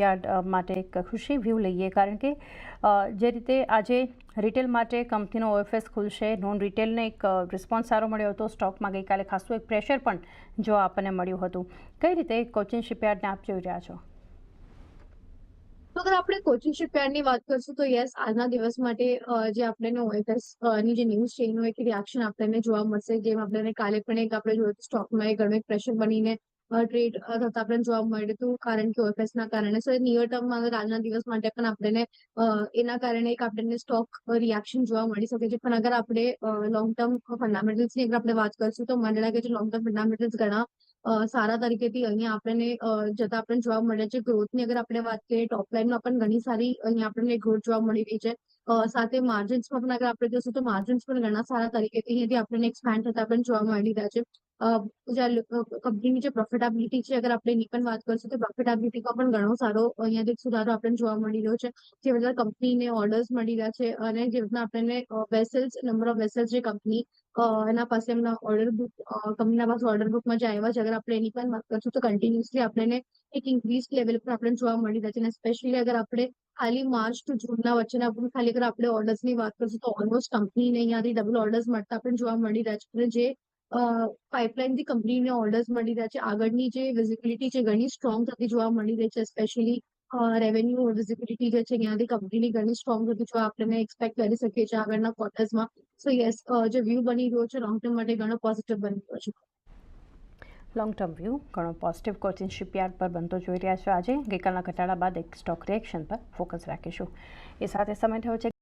Yard માટે એક ખુશી વ્યૂ લઈએ, કારણ કે જે રીતે આજે રિટેલ માટે કંપનીનો ઓએફએસ ખુલશે, નોન રિટેલને એક રિસ્પોન્સ સારો મળ્યો હતો, સ્ટોકમાં ગઈકાલે ખાસું એક પ્રેશર પણ જો આપણને મળ્યું હતું. કઈ રીતે કોચિન શિપયાર્ડને આપ જોઈ રહ્યા છો? તો અગર આપણે કોચિન શિપયાર્ડની વાત કરશું તો યસ, આજના દિવસ માટે જે આપણને ઓએફએસ ની જે ન્યૂઝ છે એનું એક રિએક્શન આપણને જોવા મળશે. જેમ આપણને કાલે પણ એક આપણે જોયું સ્ટોકમાં એક ઘણું એક પ્રેશર બનીને ટ્રેડ થતા આપણને જોવા મળ્યું હતું, કારણ કે ઓએફએસ ના કારણે. સો નિયર ટર્મમાં અગર આજના દિવસ માટે પણ આપણને એના કારણે એક આપણને સ્ટોક રિએક્શન જોવા મળી શકે છે. પણ અગર આપણે લોંગ ટર્મ ફંડામેન્ટલ્સની અગર આપણે વાત કરશું તો મને લાગે છે લોંગ ટર્મ ફંડામેન્ટલ્સ ઘણા સારા તરીકેથી અહીંયા આપણને જતા આપણને જોવા મળે છે. ગ્રોથની અગર આપણે વાત કરીએ, ટોપ લાઈનમાં પણ ઘણી સારી અહીંયા આપણને ગ્રોથ જોવા મળી રહી છે. સાથે માર્જિન્સમાં પણ અગર આપણે જોશું તો માર્જિન્સ પણ ઘણા સારા તરીકેથી અહીંયાથી આપણને એક્સપેન્ડ થતા પણ જોવા મળી રહ્યા છે. કંપનીની જે પ્રોફિટેબિલિટી છે, અગર આપણે એની પણ વાત કરશું તો પ્રોફિટેબિલિટીમાં પણ ઘણો સારો અહીંયાથી સુધારો આપણને જોવા મળી રહ્યો છે. જે બધા કંપનીને ઓર્ડર્સ મળી રહ્યા છે અને જે રીતના આપણને વેસલ્સ, નંબર ઓફ વેસલ્સ જે કંપની એના પાસે એમના ઓર્ડર બુક, કંપનીના પાસે ઓર્ડર બુકમાં જે આવ્યા છે, અગર આપણે એની પણ વાત કરશું તો કન્ટિન્યુઅસલી આપણને એક ઇન્ક્રીઝ લેવલ પર આપણને જોવા મળી રહ્યા છે. અને સ્પેશિયલી અગર આપણે ખાલી માર્ચ ટુ જૂનના વચ્ચેના ખાલી અગર આપણે ઓર્ડર્સની વાત કરશું તો ઓલમોસ્ટ કંપનીને અહીંયાથી ડબલ ઓર્ડર્સ મળતા પણ જોવા મળી રહ્યા છે. અને જે પાઇપલાઇનથી કંપનીને ઓર્ડર્સ મળી રહ્યા છે, આગળની જે વિઝિબિલિટી છે ઘણી સ્ટ્રોંગ થતી જોવા મળી રહી છે. સ્પેશિયલી રેવન્યુ વિઝિબિલિટી જે છે અહીંયાથી કંપનીની ઘણી સ્ટ્રોંગ થતી જોવા આપણે એક્સપેક્ટ કરી શકીએ છીએ આગળના ક્વાર્ટર્સમાં. સો યસ, જે વ્યૂ બની રહ્યો છે લોંગ ટર્મ માટે ઘણો પોઝિટિવ બની રહ્યો છે. લોંગ ટર્મ વ્યૂ ઘણો પોઝિટિવ કોચિન શિપયાર્ડ પર બનતો જોઈ રહ્યા છો. આજે ગઈકાલના ઘટાડા બાદ એક સ્ટોક રિએક્શન પર ફોકસ રાખીશું. એ સાથે સમય થયો છે